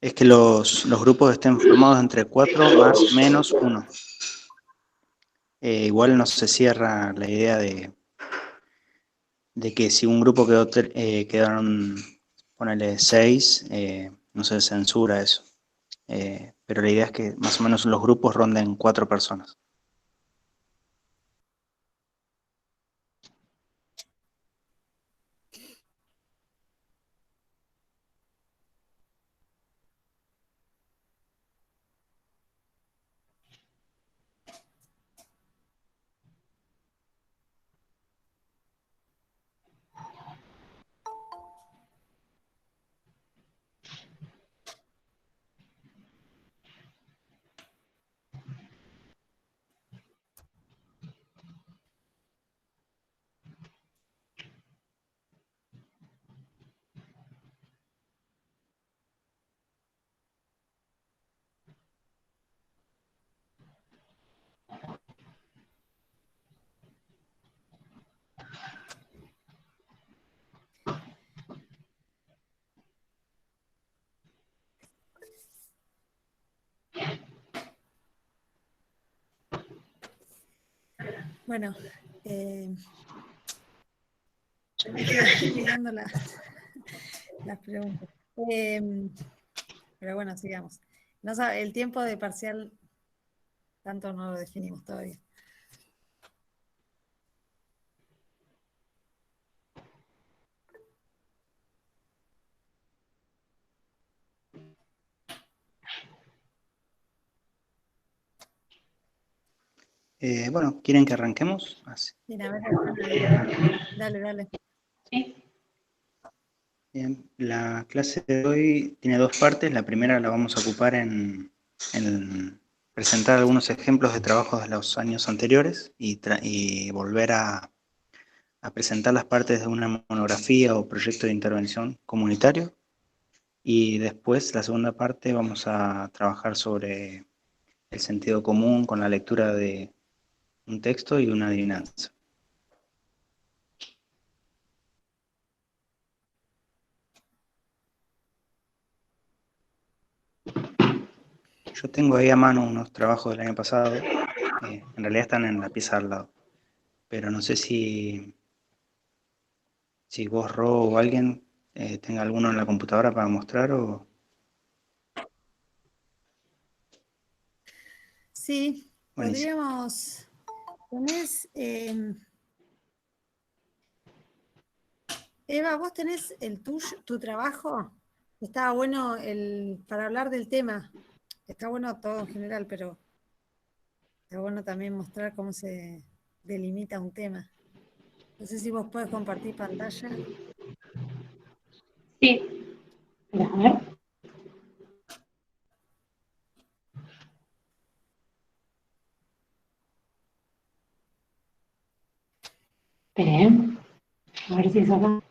Es que los grupos estén formados entre 4 más menos 1. Igual no se cierra la idea de que si un grupo quedaron, ponele 6, no se censura eso. Pero la idea es que más o menos los grupos ronden 4 personas. Bueno, estoy mirando las preguntas. Pero bueno, sigamos. No sabe, el tiempo de parcial tanto no lo definimos todavía. Bueno, ¿quieren que arranquemos? Así. Bien, a ver, dale. Sí. Bien, la clase de hoy tiene 2 partes. La primera la vamos a ocupar en presentar algunos ejemplos de trabajos de los años anteriores y volver a presentar las partes de una monografía o proyecto de intervención comunitario. Y después, la segunda parte, vamos a trabajar sobre el sentido común con la lectura de un texto y una adivinanza. Yo tengo ahí a mano unos trabajos del año pasado, en realidad están en la pieza al lado, pero no sé si vos, Ro, o alguien tenga alguno en la computadora para mostrar o... Sí, Buenísimo. podríamos... ¿Tenés... Eva, vos tenés tu trabajo? Estaba bueno para hablar del tema. Está bueno todo en general, pero está bueno también mostrar cómo se delimita un tema. No sé si vos podés compartir pantalla. Sí. A ver. Esperen. A ver si es acá.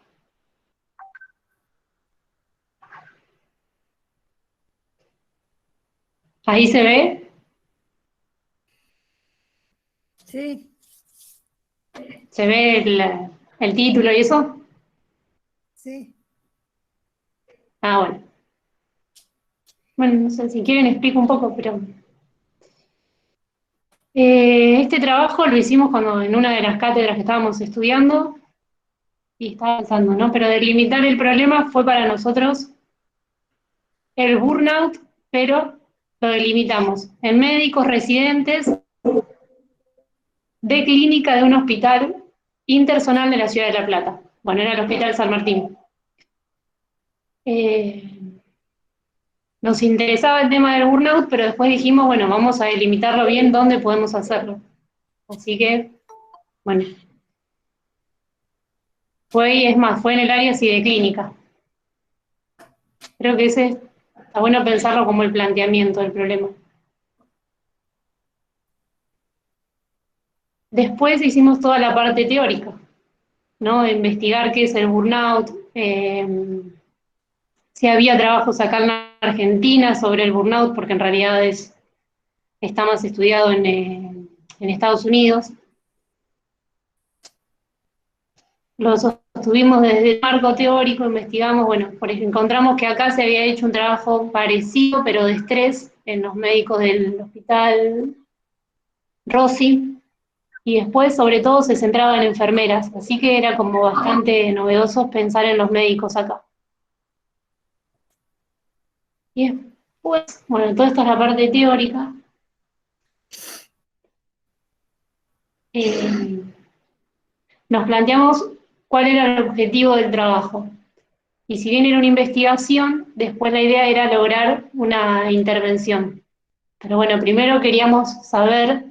Ahí se ve. Sí. Se ve el título y eso. Sí. Ah, bueno. Bueno, no sé, si quieren explico un poco, pero... este trabajo lo hicimos cuando en una de las cátedras que estábamos estudiando y estaba pensando, ¿no? Pero delimitar el problema fue para nosotros el burnout, pero lo delimitamos en médicos residentes de clínica de un hospital interzonal de la ciudad de La Plata. Bueno, era el Hospital San Martín. Nos interesaba el tema del burnout, pero después dijimos, bueno, vamos a delimitarlo bien dónde podemos hacerlo. Así que, bueno, fue en el área así de clínica. Creo que ese está bueno pensarlo como el planteamiento del problema. Después hicimos toda la parte teórica, ¿no? De investigar qué es el burnout, si había trabajos acá en Argentina sobre el burnout, porque en realidad está más estudiado en Estados Unidos. lo sostuvimos desde el marco teórico, investigamos, bueno, encontramos que acá se había hecho un trabajo parecido, pero de estrés, en los médicos del hospital Rossi, y después sobre todo se centraba en enfermeras, así que era como bastante novedoso pensar en los médicos acá. Y después, bueno, toda esta es la parte teórica. Nos planteamos cuál era el objetivo del trabajo. Y si bien era una investigación, después la idea era lograr una intervención. Pero bueno, primero queríamos saber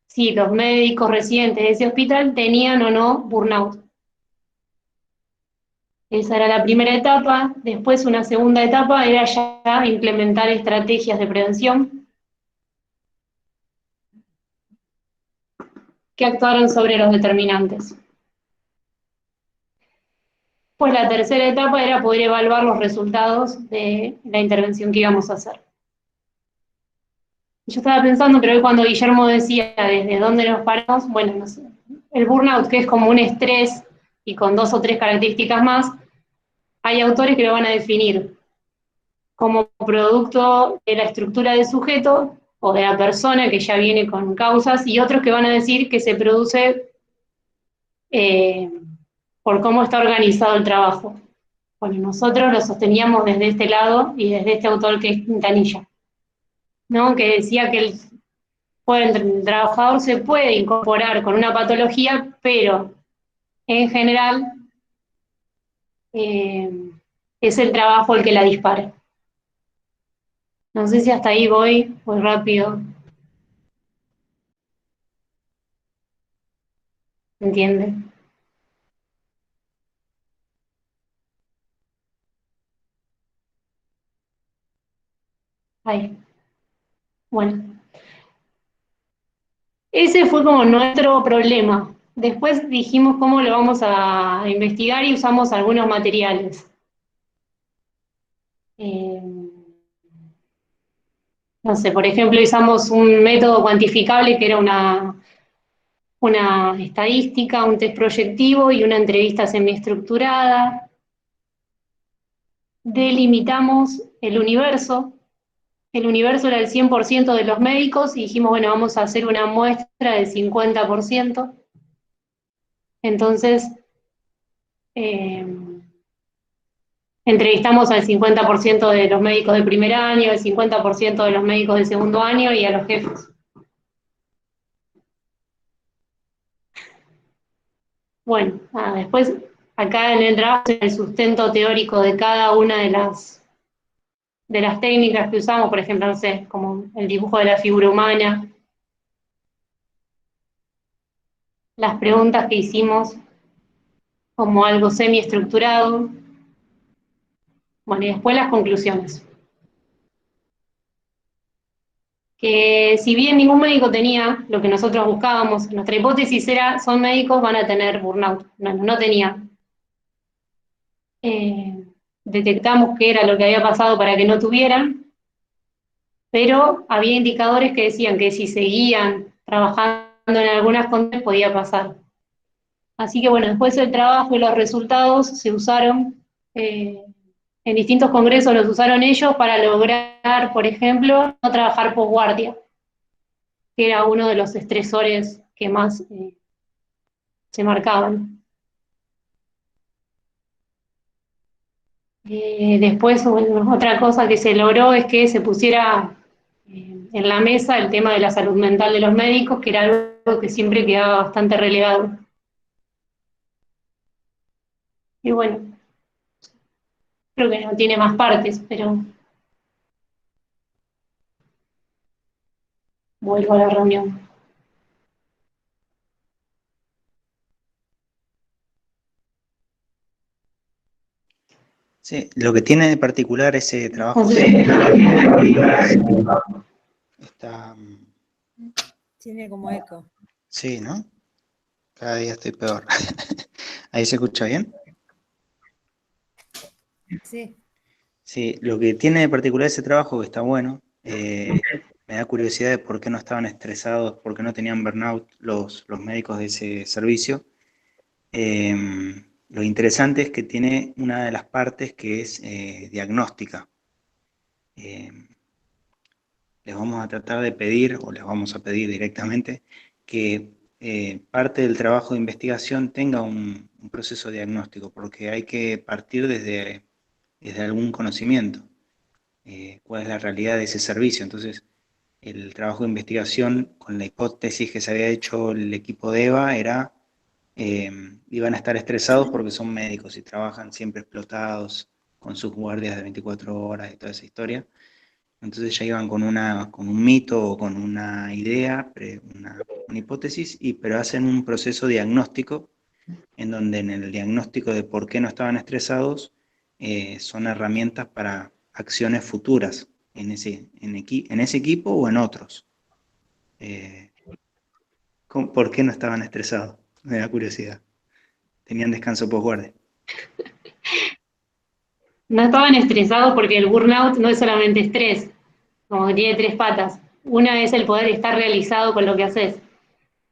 si los médicos residentes de ese hospital tenían o no burnout. Esa era la primera etapa. Después, una segunda etapa era ya implementar estrategias de prevención que actuaran sobre los determinantes. Pues la tercera etapa era poder evaluar los resultados de la intervención que íbamos a hacer. Yo estaba pensando, pero hoy cuando Guillermo decía desde dónde nos paramos, bueno, no sé, el burnout, que es como un estrés y con 2 o 3 características más, hay autores que lo van a definir como producto de la estructura del sujeto o de la persona que ya viene con causas, y otros que van a decir que se produce por cómo está organizado el trabajo. Bueno, nosotros lo sosteníamos desde este lado y desde este autor que es Quintanilla, ¿no? Que decía que el trabajador se puede incorporar con una patología, pero en general eh, es el trabajo el que la dispara. No sé si hasta ahí voy rápido, ¿entiende? Ahí. Bueno, ese fue como nuestro problema. Después dijimos cómo lo vamos a investigar y usamos algunos materiales. No sé, por ejemplo, usamos un método cuantificable que era una estadística, un test proyectivo y una entrevista semiestructurada. Delimitamos el universo. El universo era el 100% de los médicos y dijimos, bueno, vamos a hacer una muestra del 50%. Entonces, eh, entrevistamos al 50% de los médicos de primer año, al 50% de los médicos de segundo año y a los jefes. Bueno, después acá en el trabajo, el sustento teórico de cada una de las técnicas que usamos, por ejemplo, no sé, como el dibujo de la figura humana, las preguntas que hicimos como algo semiestructurado, bueno, y después las conclusiones. Que si bien ningún médico tenía lo que nosotros buscábamos, nuestra hipótesis era, son médicos, van a tener burnout. No tenían. Detectamos qué era lo que había pasado para que no tuvieran, pero había indicadores que decían que si seguían trabajando en algunas condiciones podía pasar. Así que bueno, después el trabajo y los resultados se usaron, en distintos congresos los usaron ellos para lograr, por ejemplo, no trabajar posguardia, que era uno de los estresores que más se marcaban. Después, bueno, otra cosa que se logró es que se pusiera en la mesa el tema de la salud mental de los médicos, que era algo que siempre quedaba bastante relegado. Y bueno, creo que no tiene más partes, pero vuelvo a la reunión. Sí, lo que tiene de particular ese trabajo está... Tiene como eco. Sí, ¿no? Cada día estoy peor. ¿Ahí se escucha bien? Sí. Sí, lo que tiene de particular ese trabajo, que está bueno, me da curiosidad de por qué no estaban estresados, por qué no tenían burnout los médicos de ese servicio, lo interesante es que tiene una de las partes que es diagnóstica. Les vamos a tratar de pedir, o les vamos a pedir directamente, que parte del trabajo de investigación tenga un proceso diagnóstico, porque hay que partir desde algún conocimiento, cuál es la realidad de ese servicio. Entonces, el trabajo de investigación con la hipótesis que se había hecho el equipo de EVA era, iban a estar estresados porque son médicos y trabajan siempre explotados con sus guardias de 24 horas y toda esa historia. Entonces ya iban con un mito o con una idea, una hipótesis, pero hacen un proceso diagnóstico en donde en el diagnóstico de por qué no estaban estresados son herramientas para acciones futuras en ese equipo o en otros. ¿Por qué no estaban estresados? Me da curiosidad. Tenían descanso posguardia. No estaban estresados porque el burnout no es solamente estrés, como que tiene tres patas. Una es el poder estar realizado con lo que haces.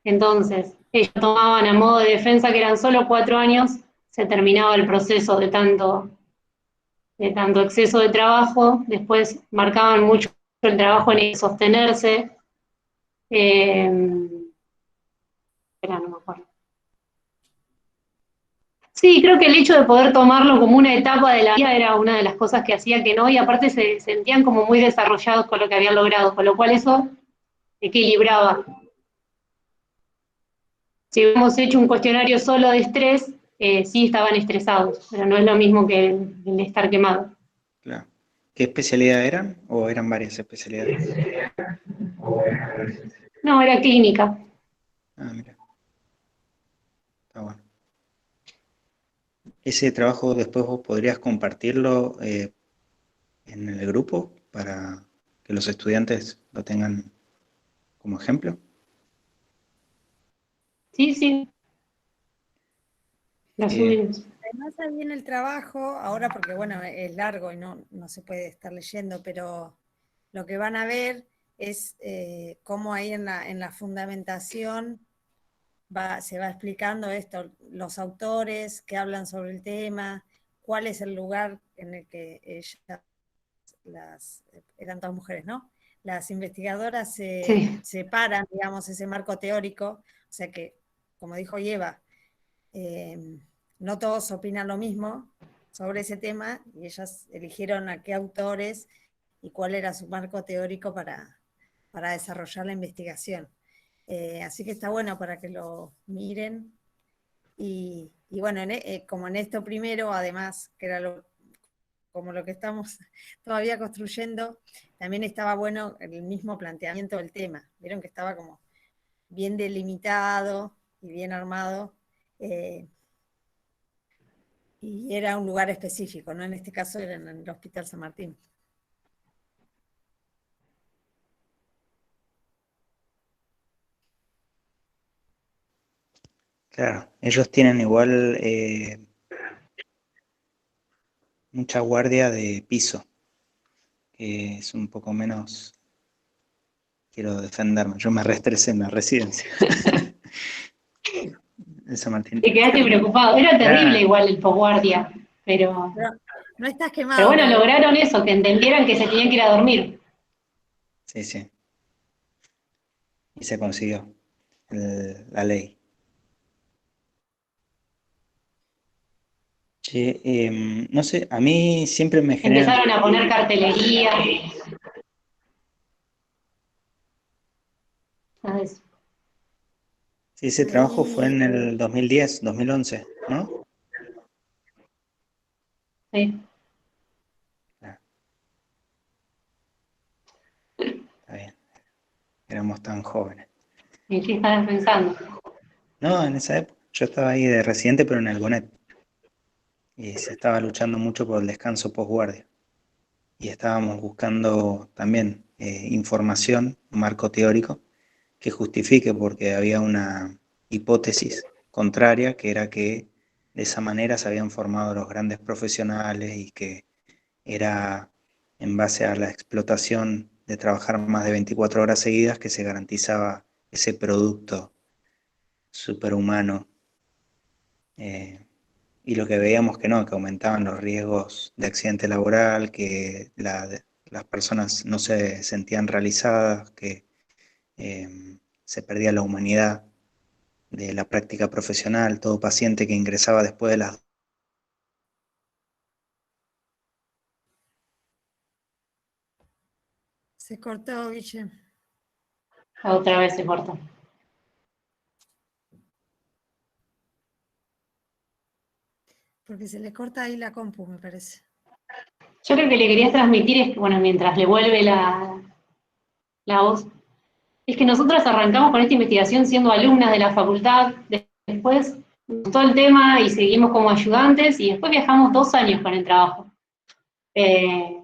Entonces, ellos tomaban a modo de defensa que eran solo 4 años, se terminaba el proceso de tanto exceso de trabajo, después marcaban mucho el trabajo en sostenerse. Espera, no me acuerdo. Sí, creo que el hecho de poder tomarlo como una etapa de la vida era una de las cosas que hacía que no, y aparte se sentían como muy desarrollados con lo que habían logrado, con lo cual eso equilibraba. Si hubiéramos hecho un cuestionario solo de estrés, sí estaban estresados, pero no es lo mismo que el estar quemado. Claro. ¿Qué especialidad eran? ¿O eran varias especialidades? No, era clínica. Ah, mira. Está bueno. Ese trabajo después vos podrías compartirlo en el grupo para que los estudiantes lo tengan como ejemplo. Sí, sí, la Eh, subimos. Además, ahí en el trabajo, ahora porque bueno, es largo y no se puede estar leyendo, pero lo que van a ver es cómo ahí en la fundamentación se va explicando esto, los autores que hablan sobre el tema, cuál es el lugar en el que ellas, eran todas mujeres, ¿no? Las investigadoras Sí. separan, digamos, ese marco teórico, o sea que, como dijo Eva, no todos opinan lo mismo sobre ese tema y ellas eligieron a qué autores y cuál era su marco teórico para desarrollar la investigación. Así que está bueno para que lo miren. Y bueno, como en esto primero, además, que era como lo que estamos todavía construyendo, también estaba bueno el mismo planteamiento del tema. Vieron que estaba como bien delimitado y bien armado. Y era un lugar específico, ¿no? En este caso era en el Hospital San Martín. claro, ellos tienen igual mucha guardia de piso, que es un poco menos, quiero defenderme, yo me reestresé en la residencia. En San Martín. Te quedaste preocupado. Era terrible Claro, igual el posguardia, pero Pero no estás Pero quemado, bueno, porque lograron eso, que entendieran que se tenían que ir a dormir. sí, sí, y se consiguió la ley. Che, no sé, a mí siempre me generan. Empezaron a poner cartelería. ¿Sabes? Sí, ese trabajo fue ahí en el 2010, 2011, ¿no? Sí. Ah, está bien, éramos tan jóvenes. ¿En qué estabas pensando? No, en esa época yo estaba ahí de residente, pero en el Gonet, y se estaba luchando mucho por el descanso posguardia. Y estábamos buscando también información, un marco teórico, que justifique, porque había una hipótesis contraria, que era que de esa manera se habían formado los grandes profesionales y que era en base a la explotación de trabajar más de 24 horas seguidas que se garantizaba ese producto superhumano y lo que veíamos que no, que aumentaban los riesgos de accidente laboral, que las personas no se sentían realizadas, que se perdía la humanidad de la práctica profesional, todo paciente que ingresaba después de las... Se cortó, Guille. Otra vez se cortó. Porque se le corta ahí la compu, me parece. Yo creo que le querías transmitir es que, bueno, mientras le vuelve la voz, es que nosotros arrancamos con esta investigación siendo alumnas de la facultad, después nos gustó el tema y seguimos como ayudantes, y después viajamos 2 años con el trabajo.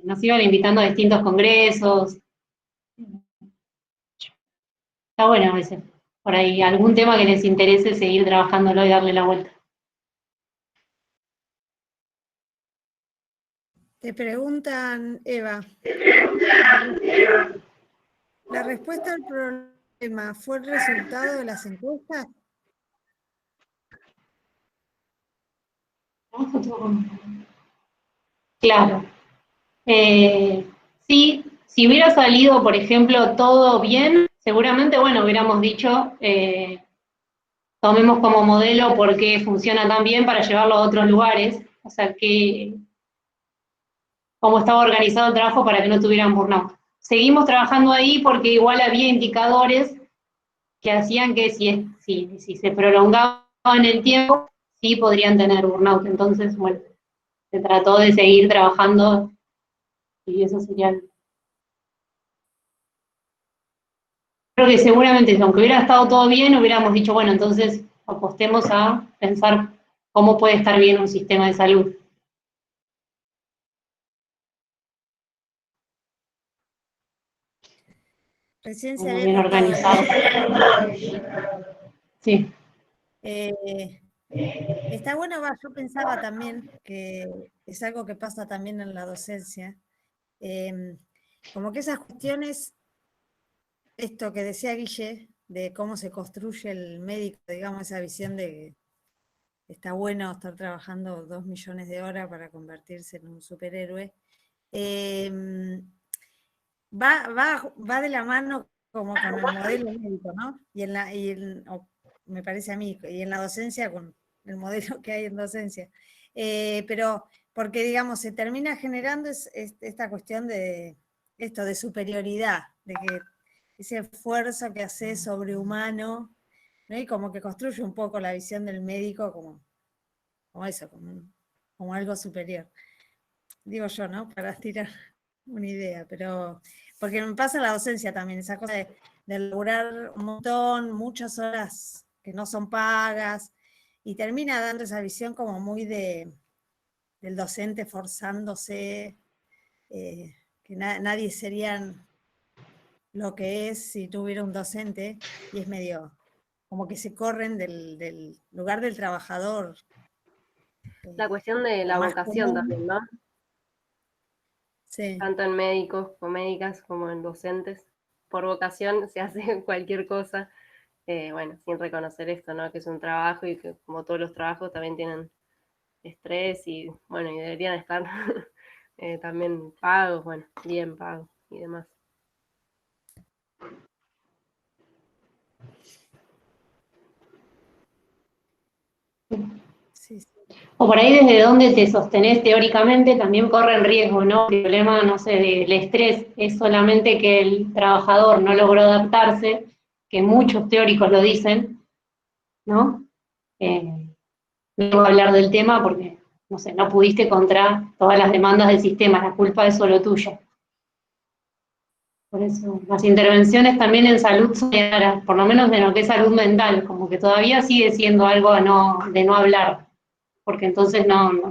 Nos iban invitando a distintos congresos. Está bueno a veces, por ahí, algún tema que les interese seguir trabajándolo y darle la vuelta. Te preguntan, Eva, ¿la respuesta al problema fue el resultado de las encuestas? Claro. Sí, si hubiera salido, por ejemplo, todo bien, seguramente, bueno, hubiéramos dicho, tomemos como modelo por qué funciona tan bien para llevarlo a otros lugares, o sea, cómo estaba organizado el trabajo para que no tuvieran burnout. Seguimos trabajando ahí porque igual había indicadores que hacían que si se prolongaba en el tiempo, sí podrían tener burnout. Entonces, bueno, se trató de seguir trabajando y eso sería... Creo que seguramente, aunque hubiera estado todo bien, hubiéramos dicho, bueno, entonces apostemos a pensar cómo puede estar bien un sistema de salud. Recién se Como había bien cortado. organizado. Sí. Está bueno, yo pensaba también que es algo que pasa también en la docencia, como que esas cuestiones, esto que decía Guille, de cómo se construye el médico, digamos, esa visión de que está bueno estar trabajando 2 millones de horas para convertirse en un superhéroe, va de la mano como con el modelo médico, ¿no? Me parece a mí, y en la docencia con el modelo que hay en docencia. Pero porque, digamos, se termina generando esta cuestión de esto, de superioridad, de que ese esfuerzo que hace sobrehumano, ¿no? Y como que construye un poco la visión del médico como eso, como algo superior. Digo yo, ¿no? Para tirar una idea, pero porque me pasa en la docencia también, esa cosa de laburar un montón, muchas horas que no son pagas, y termina dando esa visión como muy del docente forzándose, que nadie sería lo que es si tuviera un docente, y es medio como que se corren del lugar del trabajador. La cuestión de la Más vocación común. también, ¿no? Sí. Tanto en médicos o médicas como en docentes. Por vocación se hace cualquier cosa, bueno, sin reconocer esto, ¿no? Que es un trabajo y que como todos los trabajos también tienen estrés y, bueno, y deberían estar también pagos, bueno, bien pagos y demás. Sí, sí. O por ahí desde donde te sostenés teóricamente también corren riesgo, ¿no? El problema, no sé, del estrés es solamente que el trabajador no logró adaptarse, que muchos teóricos lo dicen, ¿no? No voy a hablar del tema porque, no sé, no pudiste contra todas las demandas del sistema, la culpa es solo tuya. Por eso, las intervenciones también en salud son raras, por lo menos en lo que es salud mental, como que todavía sigue siendo algo de no hablar, porque entonces no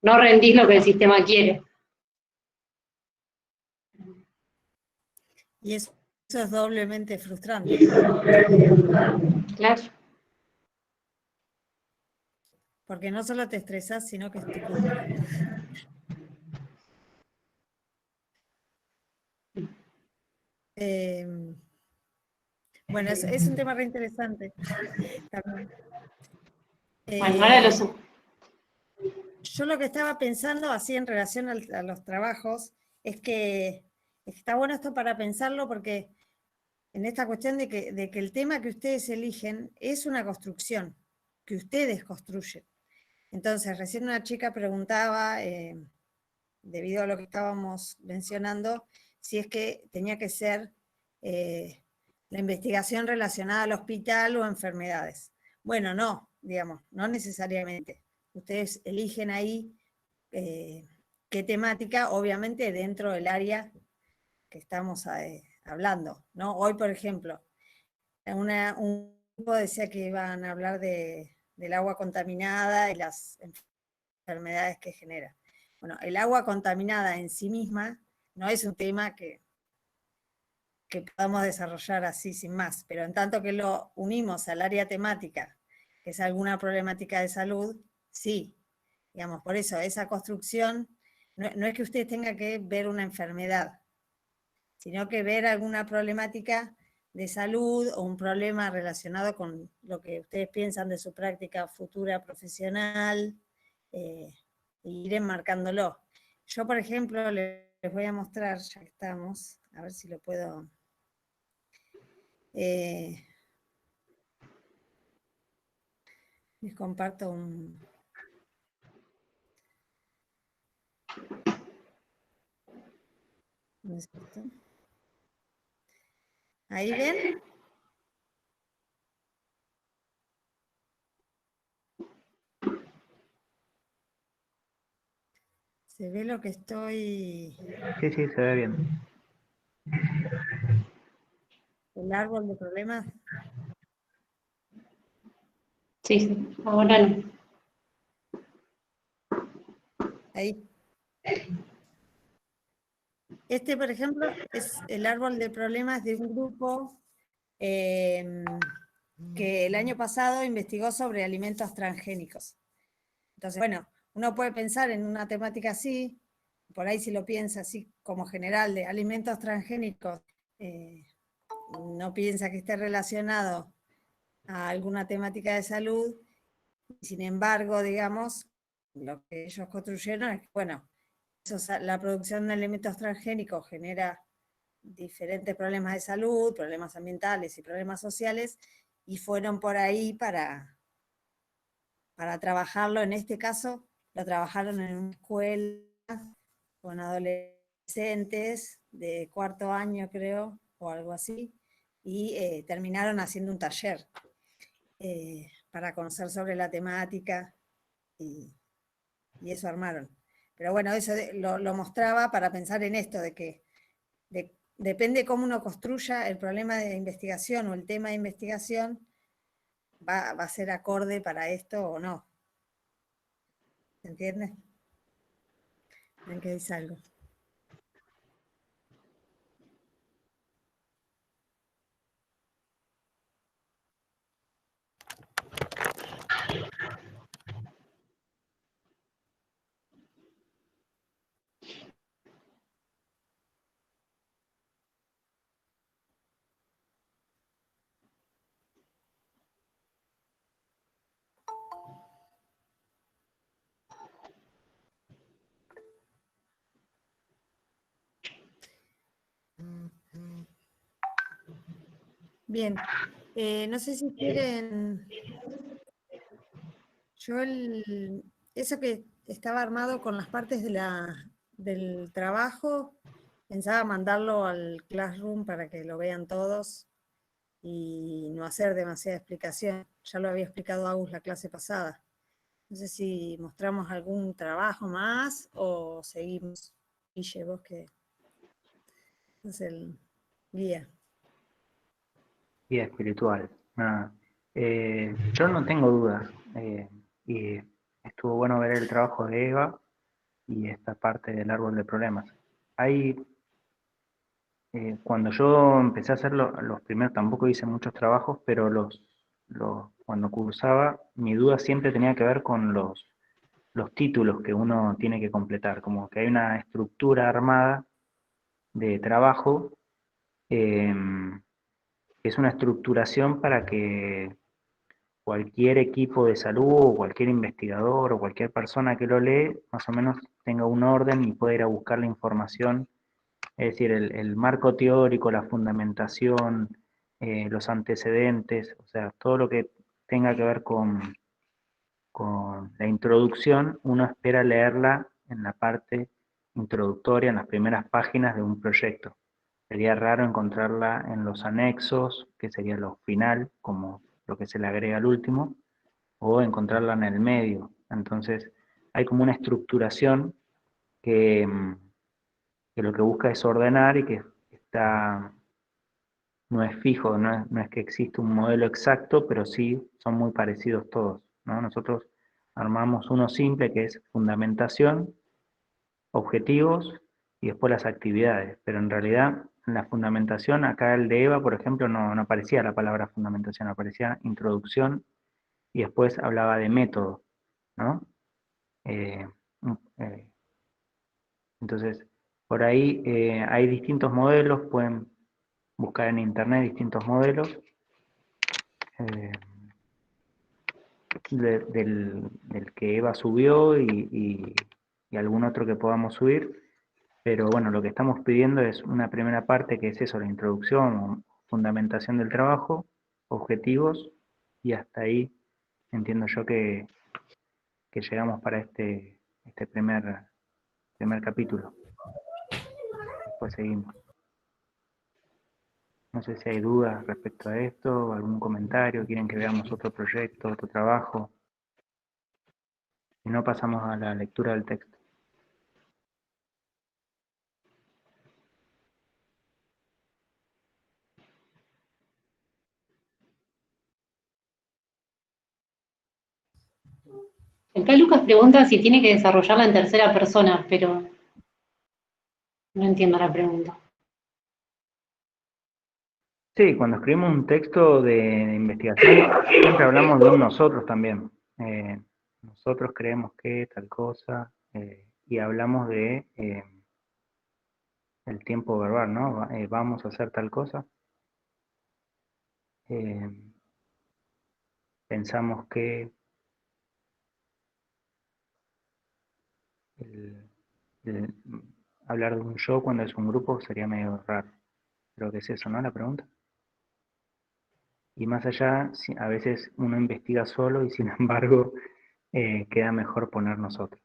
rendís lo que el sistema quiere. Y eso es doblemente frustrante, ¿no? Claro. Porque no solo te estresás, sino que es tu culpa. Bueno, es un tema re interesante también. Bueno, ahora lo subo. Yo lo que estaba pensando, así en relación a los trabajos, es que está bueno esto para pensarlo, porque en esta cuestión de que el tema que ustedes eligen es una construcción, que ustedes construyen. Entonces, recién una chica preguntaba, debido a lo que estábamos mencionando, si es que tenía que ser la investigación relacionada al hospital o a enfermedades. Bueno, no, digamos, no necesariamente. Ustedes eligen ahí qué temática, obviamente dentro del área que estamos hablando, ¿no? Hoy, por ejemplo, un grupo decía que iban a hablar del agua contaminada y las enfermedades que genera. Bueno, el agua contaminada en sí misma no es un tema que podamos desarrollar así sin más, pero en tanto que lo unimos al área temática, que es alguna problemática de salud, sí, digamos, por eso esa construcción, no es que usted tenga que ver una enfermedad, sino que ver alguna problemática de salud o un problema relacionado con lo que ustedes piensan de su práctica futura profesional, e ir enmarcándolo. Yo, por ejemplo, les voy a mostrar, ya que estamos, a ver si lo puedo... les comparto un... ¿No es esto? ¿Ahí ven? ¿Se ve lo que estoy...? Sí, sí, se ve bien. El árbol de problemas. Sí, sí, ahora no. Ahí. Este, por ejemplo, es el árbol de problemas de un grupo que el año pasado investigó sobre alimentos transgénicos. Entonces, bueno, uno puede pensar en una temática así, por ahí si lo piensa así como general de alimentos transgénicos, no piensa que esté relacionado a alguna temática de salud, sin embargo, digamos, lo que ellos construyeron es que, bueno, la producción de alimentos transgénicos genera diferentes problemas de salud, problemas ambientales y problemas sociales, y fueron por ahí para trabajarlo. En este caso, lo trabajaron en una escuela con adolescentes de cuarto año, creo, o algo así, y terminaron haciendo un taller para conocer sobre la temática, y eso armaron. Pero bueno, eso lo mostraba para pensar en esto, de que depende cómo uno construya el problema de investigación o el tema de investigación, va a ser acorde para esto o no. ¿Se entiende? ¿En qué dice algo? Bien, no sé si quieren, yo eso que estaba armado con las partes del trabajo, pensaba mandarlo al Classroom para que lo vean todos y no hacer demasiada explicación. Ya lo había explicado Agus la clase pasada. No sé si mostramos algún trabajo más o seguimos. Guille, vos que es el guía. Guía espiritual. Nada. Yo no tengo dudas. Y estuvo bueno ver el trabajo de Eva y esta parte del árbol de problemas. Hay, cuando yo empecé a hacer los primeros, tampoco hice muchos trabajos, pero cuando cursaba, mi duda siempre tenía que ver con los títulos que uno tiene que completar, como que hay una estructura armada de trabajo, que es una estructuración para que cualquier equipo de salud o cualquier investigador o cualquier persona que lo lee, más o menos tenga un orden y pueda ir a buscar la información, es decir, el marco teórico, la fundamentación, los antecedentes, o sea, todo lo que tenga que ver con la introducción, uno espera leerla en la parte introductoria, en las primeras páginas de un proyecto. Sería raro encontrarla en los anexos, que sería lo final, como lo que se le agrega al último, o encontrarla en el medio. Entonces, hay como una estructuración que, que lo que busca es ordenar y que está, no es fijo, no es que existe un modelo exacto, pero sí son muy parecidos todos, ¿no? Nosotros armamos uno simple que es fundamentación, objetivos y después las actividades, pero en realidad en la fundamentación, acá el de Eva, por ejemplo, no aparecía la palabra fundamentación, aparecía introducción y después hablaba de método, ¿no? Eh, eh, entonces, por ahí hay distintos modelos, pueden buscar en internet distintos modelos eh, del que Eva subió y algún otro que podamos subir, pero bueno, lo que estamos pidiendo es una primera parte que es eso, la introducción o fundamentación del trabajo, objetivos, y hasta ahí entiendo yo que llegamos para este primer capítulo. Después seguimos. No sé si hay dudas respecto a esto, algún comentario, quieren que veamos otro proyecto, otro trabajo. Si no, pasamos a la lectura del texto. Acá Lucas pregunta si tiene que desarrollarla en tercera persona, pero no entiendo la pregunta. Sí, cuando escribimos un texto de investigación, siempre hablamos de un nosotros también. Nosotros creemos que tal cosa, y hablamos de el tiempo verbal, ¿no? Vamos a hacer tal cosa. Eh, pensamos que el- el- hablar de un yo cuando es un grupo sería medio raro. Creo que es eso, ¿no? La pregunta. Y más allá, a veces uno investiga solo y sin embargo queda mejor poner nosotros.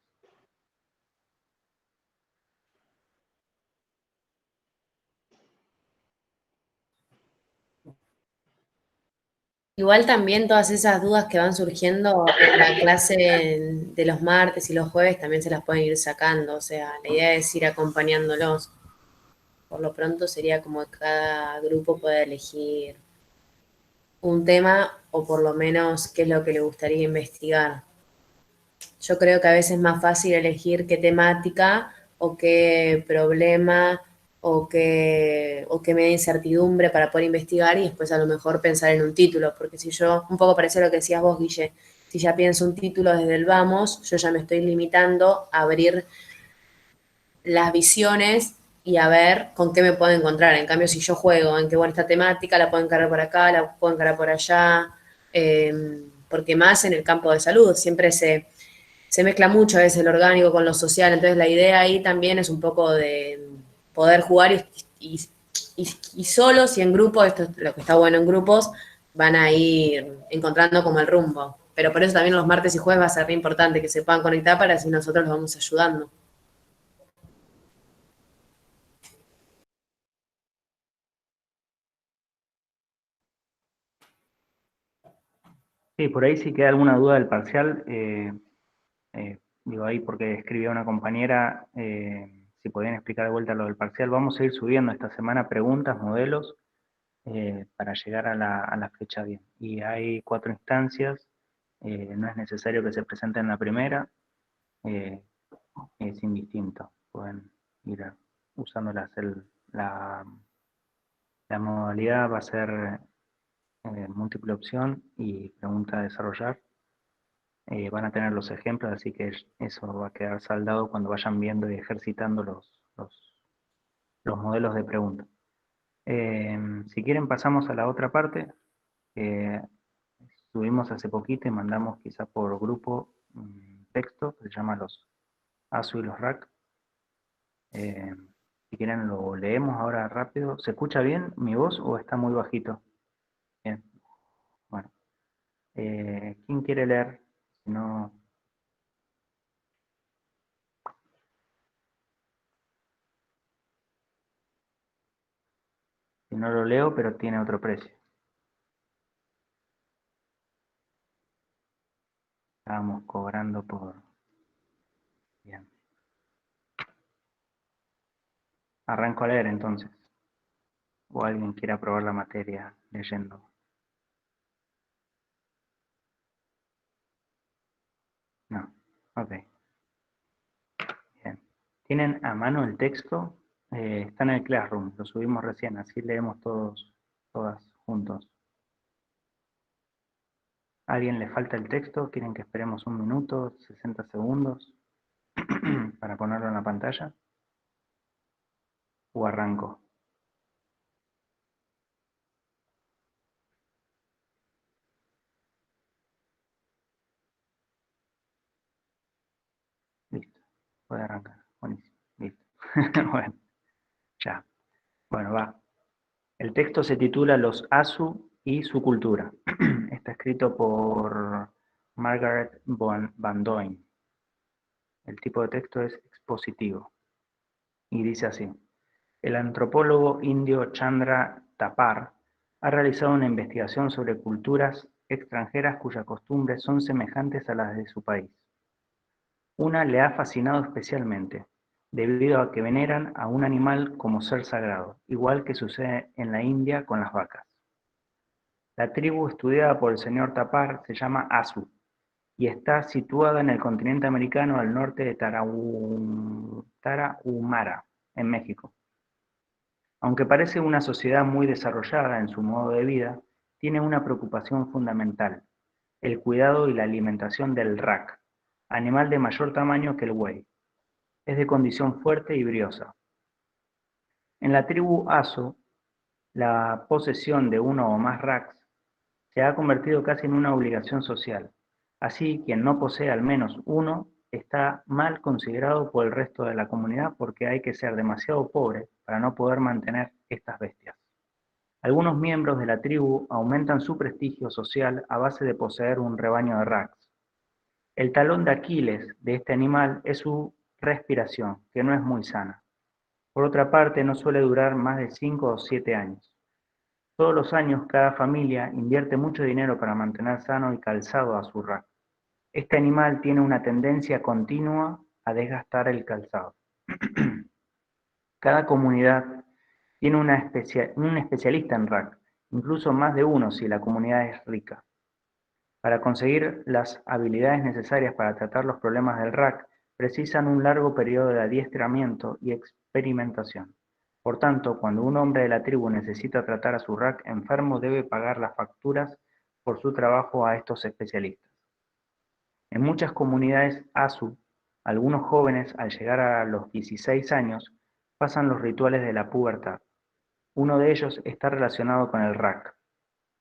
Igual también todas esas dudas que van surgiendo en la clase de los martes y los jueves también se las pueden ir sacando. O sea, la idea es ir acompañándolos. Por lo pronto sería como que cada grupo pueda elegir un tema o por lo menos qué es lo que le gustaría investigar. Yo creo que a veces es más fácil elegir qué temática o qué problema o qué media incertidumbre para poder investigar y después a lo mejor pensar en un título, porque si yo, un poco parece lo que decías vos, Guille, si ya pienso un título desde el vamos, yo ya me estoy limitando a abrir las visiones y a ver con qué me puedo encontrar. En cambio, si yo juego en que, bueno, esta temática la puedo encarar por acá, la puedo encarar por allá, porque más en el campo de salud siempre se mezcla mucho a veces el orgánico con lo social, entonces la idea ahí también es un poco de poder jugar y solos y en grupos, esto es lo que está bueno en grupos, van a ir encontrando como el rumbo. Pero por eso también los martes y jueves va a ser re importante que se puedan conectar para así nosotros los vamos ayudando. Sí, por ahí si queda alguna duda del parcial, digo ahí porque escribió una compañera, si podían explicar de vuelta lo del parcial, vamos a ir subiendo esta semana preguntas, modelos, para llegar a la fecha bien. Y hay 4 instancias, no es necesario que se presenten en la primera, eh, es indistinto, pueden ir usándolas. La modalidad va a ser múltiple opción y pregunta a desarrollar. Van a tener los ejemplos, así que eso va a quedar saldado cuando vayan viendo y ejercitando los modelos de pregunta. Si quieren pasamos a la otra parte, subimos hace poquito y mandamos quizá por grupo un texto que se llama Los ASU y los RAC. Si quieren lo leemos ahora rápido. ¿Se escucha bien mi voz o está muy bajito? Bien, bueno. ¿Quién quiere leer? Si no... Si no lo leo, pero tiene otro precio. Estábamos cobrando por... Bien. Arranco a leer entonces. O alguien quiere aprobar la materia leyendo. No. Ok. Bien. ¿Tienen a mano el texto? Está en el Classroom. Lo subimos recién. Así leemos todas juntos. ¿A alguien le falta el texto? ¿Quieren que esperemos un minuto, 60 segundos para ponerlo en la pantalla? ¿O arranco? Listo. Puede arrancar. Buenísimo. Listo. Bueno, ya. Bueno, va. El texto se titula Los Asu y su cultura. Está escrito por Margaret Van Doyen. El tipo de texto es expositivo. Y dice así. El antropólogo indio Chandra Thapar ha realizado una investigación sobre culturas extranjeras cuyas costumbres son semejantes a las de su país. Una le ha fascinado especialmente, debido a que veneran a un animal como ser sagrado, igual que sucede en la India con las vacas. La tribu estudiada por el señor Thapar se llama Asu y está situada en el continente americano al norte de Tarahumara, en México. Aunque parece una sociedad muy desarrollada en su modo de vida, tiene una preocupación fundamental: el cuidado y la alimentación del rac, animal de mayor tamaño que el buey. Es de condición fuerte y briosa. En la tribu Asu, la posesión de uno o más racs se ha convertido casi en una obligación social. Así, quien no posee al menos uno está mal considerado por el resto de la comunidad porque hay que ser demasiado pobre para no poder mantener estas bestias. Algunos miembros de la tribu aumentan su prestigio social a base de poseer un rebaño de racs. El talón de Aquiles de este animal es su respiración, que no es muy sana. Por otra parte, no suele durar más de 5 o 7 años. Todos los años cada familia invierte mucho dinero para mantener sano y calzado a su rack. Este animal tiene una tendencia continua a desgastar el calzado. Cada comunidad tiene un especialista en rack, incluso más de uno si la comunidad es rica. Para conseguir las habilidades necesarias para tratar los problemas del rack, precisan un largo periodo de adiestramiento y experimentación. Por tanto, cuando un hombre de la tribu necesita tratar a su rack enfermo, debe pagar las facturas por su trabajo a estos especialistas. En muchas comunidades Asu, algunos jóvenes, al llegar a los 16 años, pasan los rituales de la pubertad. Uno de ellos está relacionado con el rack.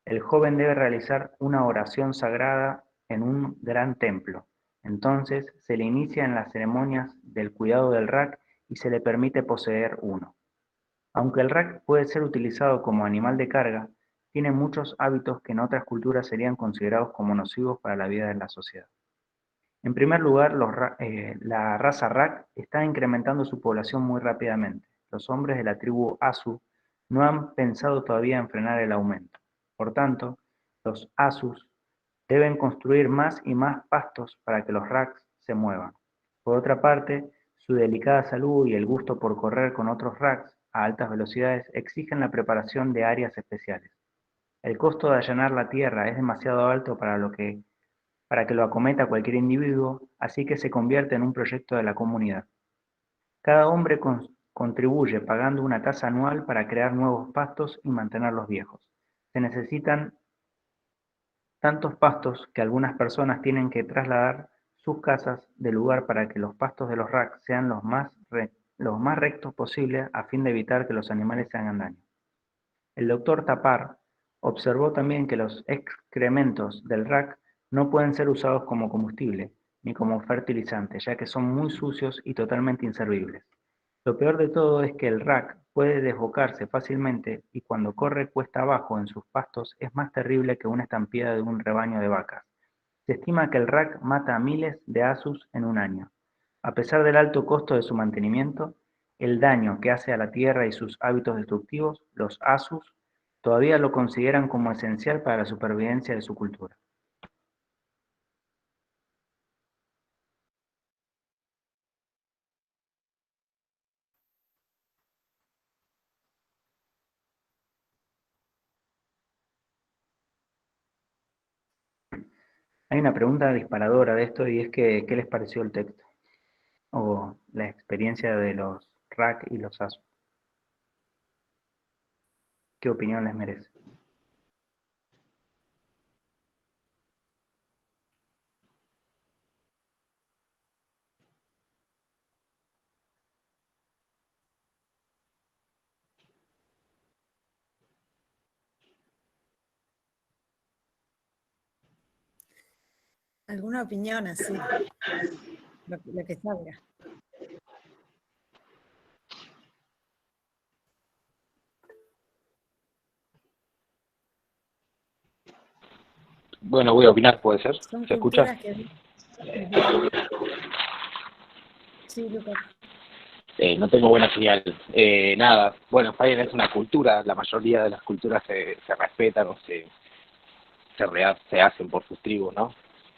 El joven debe realizar una oración sagrada en un gran templo. Entonces se le inicia en las ceremonias del cuidado del rack y se le permite poseer uno. Aunque el rack puede ser utilizado como animal de carga, tiene muchos hábitos que en otras culturas serían considerados como nocivos para la vida de la sociedad. En primer lugar, la raza rack está incrementando su población muy rápidamente. Los hombres de la tribu Asu no han pensado todavía en frenar el aumento. Por tanto, los Asus deben construir más y más pastos para que los racks se muevan. Por otra parte, su delicada salud y el gusto por correr con otros racks a altas velocidades exigen la preparación de áreas especiales. El costo de allanar la tierra es demasiado alto para que lo acometa cualquier individuo, así que se convierte en un proyecto de la comunidad. Cada hombre contribuye pagando una tasa anual para crear nuevos pastos y mantener los viejos. Se necesitan tantos pastos que algunas personas tienen que trasladar sus casas del lugar para que los pastos de los racks sean los más rectos posibles a fin de evitar que los animales se hagan daño. El doctor Thapar Observó también que los excrementos del rack no pueden ser usados como combustible, ni como fertilizante, ya que son muy sucios y totalmente inservibles. Lo peor de todo es que el rack puede desbocarse fácilmente y cuando corre cuesta abajo en sus pastos es más terrible que una estampida de un rebaño de vacas. Se estima que el rack mata a miles de asus en un año. A pesar del alto costo de su mantenimiento, el daño que hace a la tierra y sus hábitos destructivos, los asus todavía lo consideran como esencial para la supervivencia de su cultura. Hay una pregunta disparadora de esto y es que, ¿qué les pareció el texto? O la experiencia de los RAC y los ASU. ¿Qué opinión les merece? ¿Alguna opinión así? Lo que salga. Bueno, voy a opinar, ¿puede ser? Son ¿Se escucha? culturas que... Sí, Lucas. No tengo buena señal. Nada, bueno, Fire es una cultura, la mayoría de las culturas se respetan o se hacen por sus tribus, ¿no?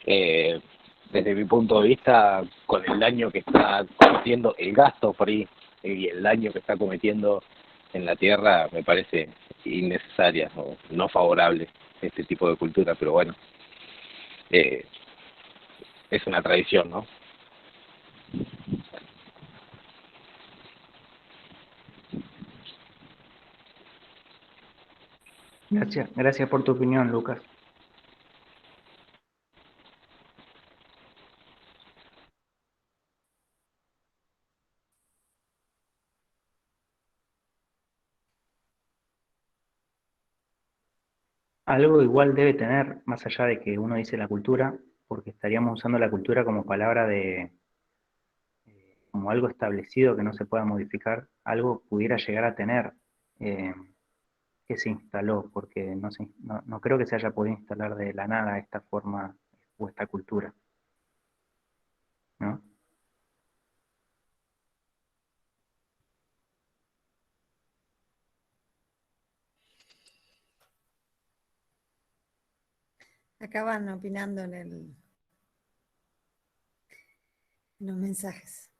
Desde mi punto de vista, con el daño que está cometiendo, el gasto por ahí y el daño que está cometiendo en la tierra, me parece innecesaria o no favorable este tipo de cultura, pero bueno, eh, es una tradición, ¿no? Gracias por tu opinión, Lucas. Algo igual debe tener, más allá de que uno dice la cultura, porque estaríamos usando la cultura como palabra de, como algo establecido que no se pueda modificar, algo pudiera llegar a tener eh, que se instaló, porque no creo que se haya podido instalar de la nada esta forma o esta cultura, ¿no? Acaban opinando en los mensajes.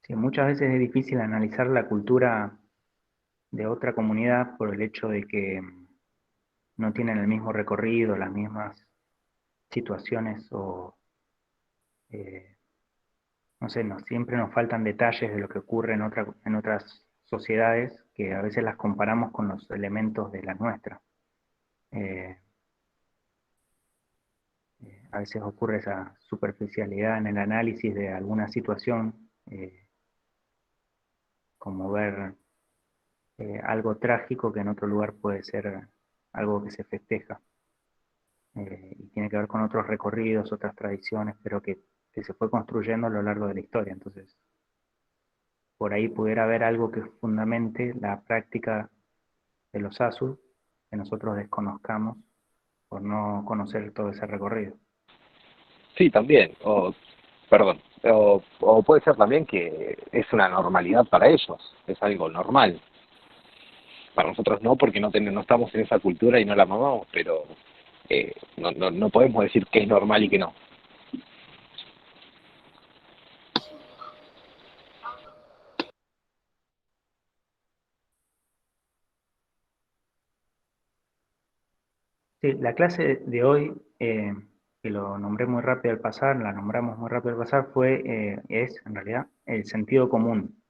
Sí, muchas veces es difícil analizar la cultura de otra comunidad por el hecho de que no tienen el mismo recorrido, las mismas situaciones o, eh, no sé, siempre nos faltan detalles de lo que ocurre en otras sociedades que a veces las comparamos con los elementos de las nuestras. Eh, a veces ocurre esa superficialidad en el análisis de alguna situación, como ver algo trágico que en otro lugar puede ser algo que se festeja. Y tiene que ver con otros recorridos, otras tradiciones, pero que se fue construyendo a lo largo de la historia. Entonces, por ahí pudiera haber algo que fundamente la práctica de los ASU que nosotros desconozcamos por no conocer todo ese recorrido. Sí, también, o puede ser también que es una normalidad para ellos, es algo normal. Para nosotros no, porque no estamos en esa cultura y no la amamos, pero no podemos decir que es normal y que no. Sí, la clase de hoy que lo nombré muy rápido al pasar, la nombramos muy rápido al pasar, es en realidad el sentido común.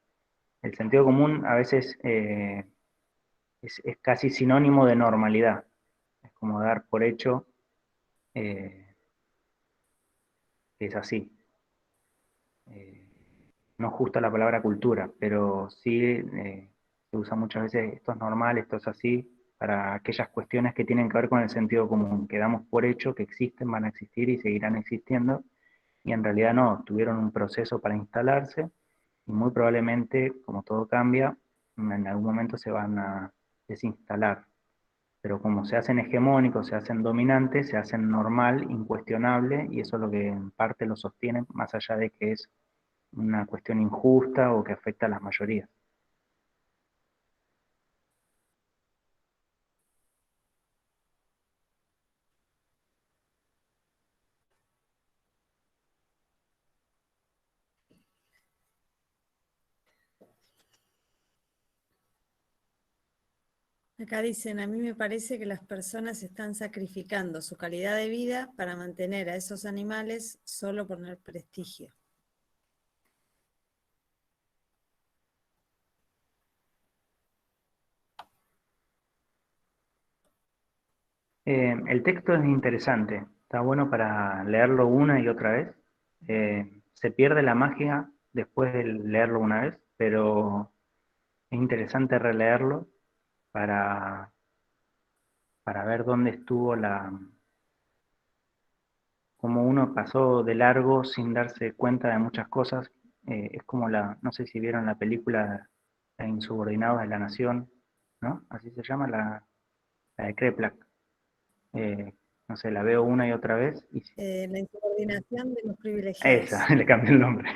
El sentido común a veces es casi sinónimo de normalidad. Es como dar por hecho que es así. Eh, no es justa la palabra cultura, pero sí se usa muchas veces esto es normal, esto es así, para aquellas cuestiones que tienen que ver con el sentido común, que damos por hecho que existen, van a existir y seguirán existiendo, y en realidad no, tuvieron un proceso para instalarse, y muy probablemente, como todo cambia, en algún momento se van a desinstalar. Pero como se hacen hegemónicos, se hacen dominantes, se hacen normal, incuestionable, y eso es lo que en parte lo sostiene, más allá de que es una cuestión injusta o que afecta a las mayorías. Acá dicen, a mí me parece que las personas están sacrificando su calidad de vida para mantener a esos animales solo por el prestigio. El texto es interesante, está bueno para leerlo una y otra vez. Se pierde la magia después de leerlo una vez, pero es interesante releerlo para, para ver dónde estuvo cómo uno pasó de largo sin darse cuenta de muchas cosas. Es como no sé si vieron la película Insubordinados de la Nación, ¿no? Así se llama la de Kreplak. No sé, la veo una y otra vez y La insubordinación de los privilegiados. esa, le cambié el nombre.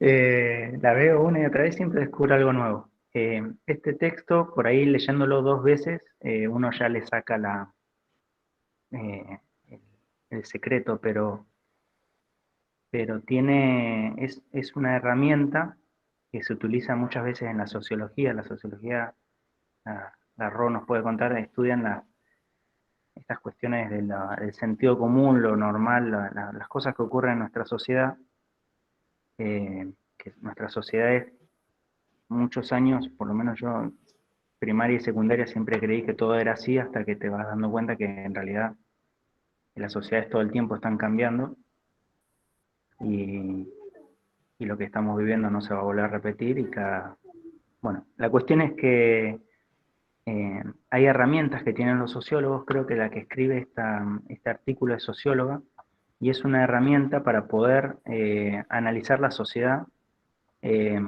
La veo una y otra vez, siempre descubro algo nuevo. Este texto, por ahí leyéndolo dos veces, uno ya le saca eh, el, el secreto, pero es una herramienta que se utiliza muchas veces en la sociología. La sociología, la Ro nos puede contar, estudian estas cuestiones del sentido común, lo normal, las cosas que ocurren en nuestra sociedad, que nuestra sociedad es muchos años, por lo menos yo, primaria y secundaria siempre creí que todo era así hasta que te vas dando cuenta que en realidad las sociedades todo el tiempo están cambiando y, y lo que estamos viviendo no se va a volver a repetir Bueno, la cuestión es que hay herramientas que tienen los sociólogos, creo que la que escribe este artículo es socióloga, y es una herramienta para poder analizar la sociedad, eh,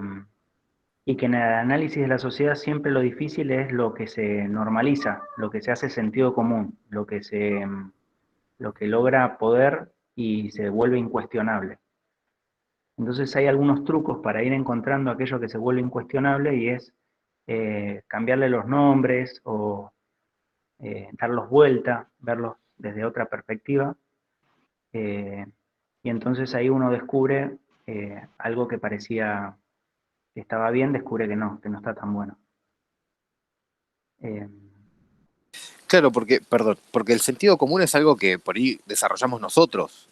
y que en el análisis de la sociedad siempre lo difícil es lo que se normaliza, lo que se hace sentido común, lo que logra poder y se vuelve incuestionable. Entonces hay algunos trucos para ir encontrando aquello que se vuelve incuestionable y es cambiarle los nombres o darlos vuelta, verlos desde otra perspectiva, eh, y entonces ahí uno descubre algo que parecía que estaba bien, descubre que no está tan bueno. Eh, Claro, porque, perdón, porque el sentido común es algo que por ahí desarrollamos nosotros.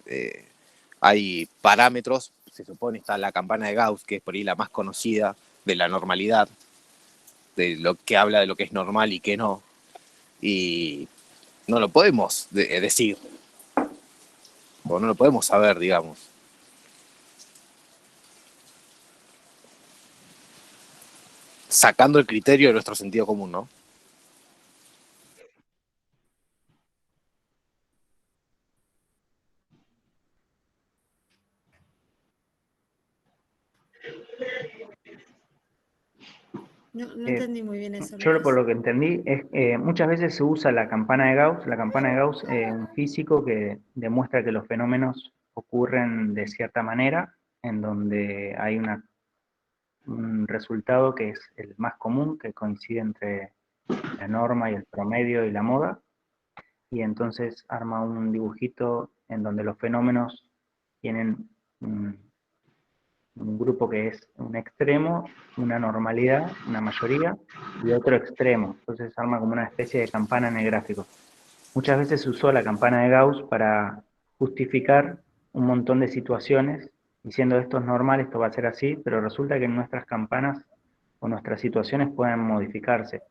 Hay parámetros, se supone está la campana de Gauss, que es por ahí la más conocida de la normalidad, de lo que habla de lo que es normal y qué no. Y no lo podemos decir, o no lo podemos saber, digamos. Sacando el criterio de nuestro sentido común, ¿no? No entendí muy bien eso, Yo por Lucas. lo que entendí es que muchas veces se usa la campana de Gauss. La campana de Gauss es un físico que demuestra que los fenómenos ocurren de cierta manera, en donde hay un resultado que es el más común, que coincide entre la norma y el promedio y la moda, y entonces arma un dibujito en donde los fenómenos tienen un grupo que es un extremo, una normalidad, una mayoría, y otro extremo. Entonces arma como una especie de campana en el gráfico. Muchas veces se usó la campana de Gauss para justificar un montón de situaciones, diciendo esto es normal, esto va a ser así, pero resulta que nuestras campanas o nuestras situaciones pueden modificarse.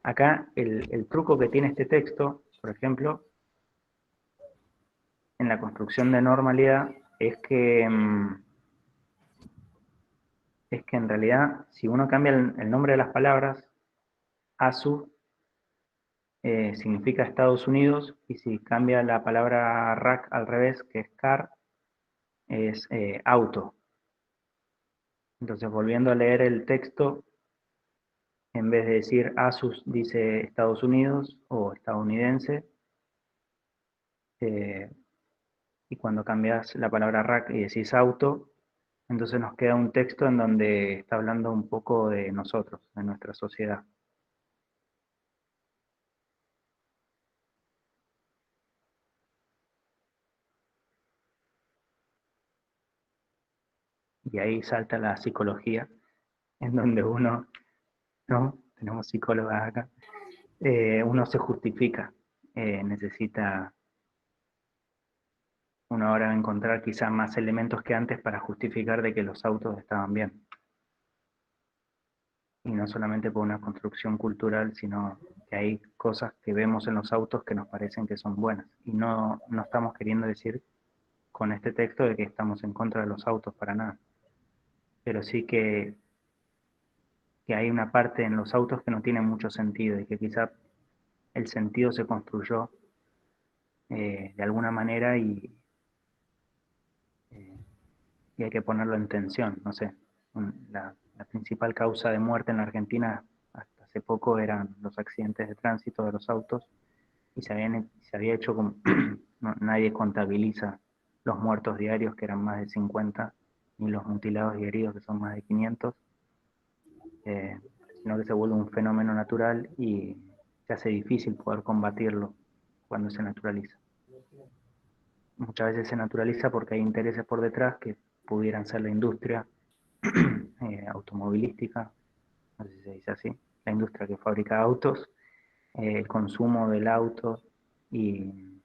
Acá el truco que tiene este texto, por ejemplo, en la construcción de normalidad, es que en realidad, si uno cambia el nombre de las palabras, ASU significa Estados Unidos, y si cambia la palabra RAC al revés, que es car, es auto. Entonces, volviendo a leer el texto, en vez de decir ASUS, dice Estados Unidos o estadounidense, y cuando cambias la palabra RAC y decís auto, entonces nos queda un texto en donde está hablando un poco de nosotros, de nuestra sociedad. Y ahí salta la psicología, en donde uno, ¿no? Tenemos psicólogas acá, uno se justifica, necesita uno ahora encontrar quizá más elementos que antes para justificar de que los autos estaban bien. Y no solamente por una construcción cultural, sino que hay cosas que vemos en los autos que nos parecen que son buenas. Y no estamos queriendo decir con este texto de que estamos en contra de los autos para nada. Pero sí que hay una parte en los autos que no tiene mucho sentido y que quizá el sentido se construyó de alguna manera y hay que ponerlo en tensión. No sé, la principal causa de muerte en la Argentina hasta hace poco eran los accidentes de tránsito de los autos, y se había hecho como nadie contabiliza los muertos diarios, que eran más de 50, ni los mutilados y heridos, que son más de 500, sino que se vuelve un fenómeno natural y se hace difícil poder combatirlo cuando se naturaliza. Muchas veces se naturaliza porque hay intereses por detrás que pudieran ser la industria automovilística, no sé si se dice así, la industria que fabrica autos, el consumo del auto, y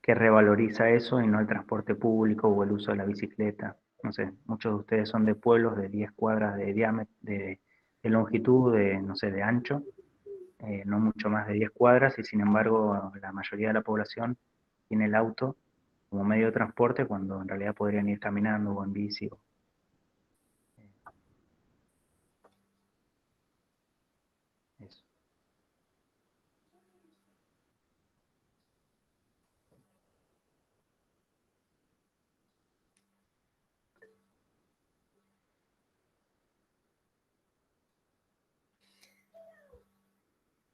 que revaloriza eso y no el transporte público o el uso de la bicicleta. No sé, muchos de ustedes son de pueblos de 10 cuadras de diámetro, de longitud, no sé, de ancho, no mucho más de 10 cuadras, y sin embargo la mayoría de la población tiene el auto como medio de transporte cuando en realidad podrían ir caminando o en bici. Eso.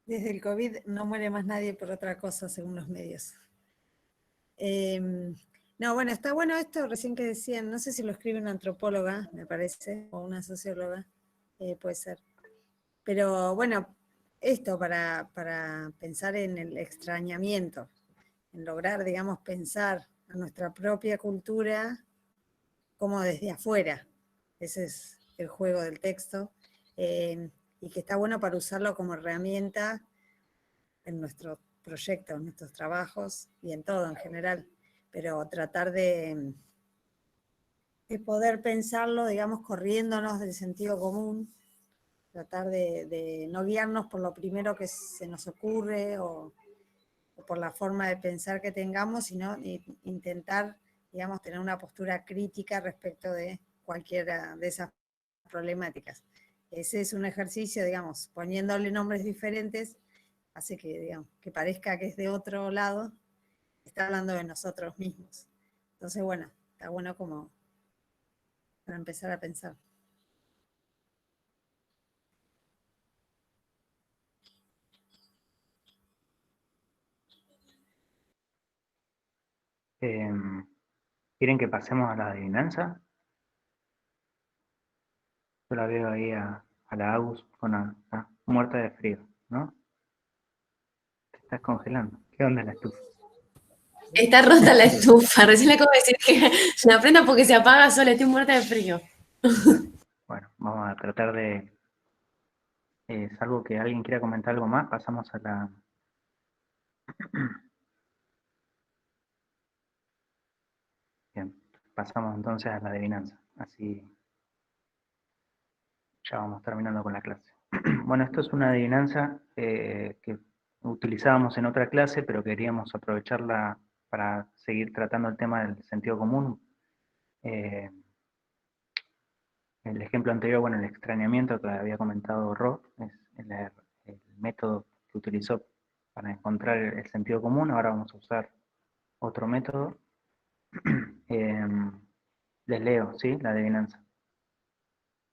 Desde el COVID no muere más nadie por otra cosa, según los medios. No, bueno, está bueno esto recién que decían, no sé si lo escribe una antropóloga, me parece, o una socióloga, puede ser. Pero bueno, esto para pensar en el extrañamiento, en lograr, digamos, pensar a nuestra propia cultura como desde afuera. Ese es el juego del texto. Y que está bueno para usarlo como herramienta en nuestros proyectos, en nuestros trabajos y en todo en general. Pero tratar de poder pensarlo, digamos, corriéndonos del sentido común, tratar de no guiarnos por lo primero que se nos ocurre o por la forma de pensar que tengamos, sino intentar, digamos, tener una postura crítica respecto de cualquiera de esas problemáticas. Ese es un ejercicio, digamos, poniéndole nombres diferentes, hace que, digamos, que parezca que es de otro lado, está hablando de nosotros mismos. Entonces, bueno, está bueno como para empezar a pensar. ¿Quieren que pasemos a la adivinanza? Yo la veo ahí a la Agus con la muerta de frío, ¿no? Te estás congelando. ¿Qué onda la estufa? Está rota la estufa. Recién le acabo de decir que la prenda porque se apaga sola. Estoy muerta de frío. Bueno, vamos a tratar de... salvo que alguien quiera comentar algo más, pasamos a Bien, pasamos entonces a la adivinanza. Así ya vamos terminando con la clase. Bueno, esto es una adivinanza que utilizábamos en otra clase, pero queríamos aprovecharla para seguir tratando el tema del sentido común. El ejemplo anterior, bueno, el extrañamiento que había comentado Ro, es el método que utilizó para encontrar el sentido común. Ahora vamos a usar otro método. Les leo, ¿sí? La adivinanza.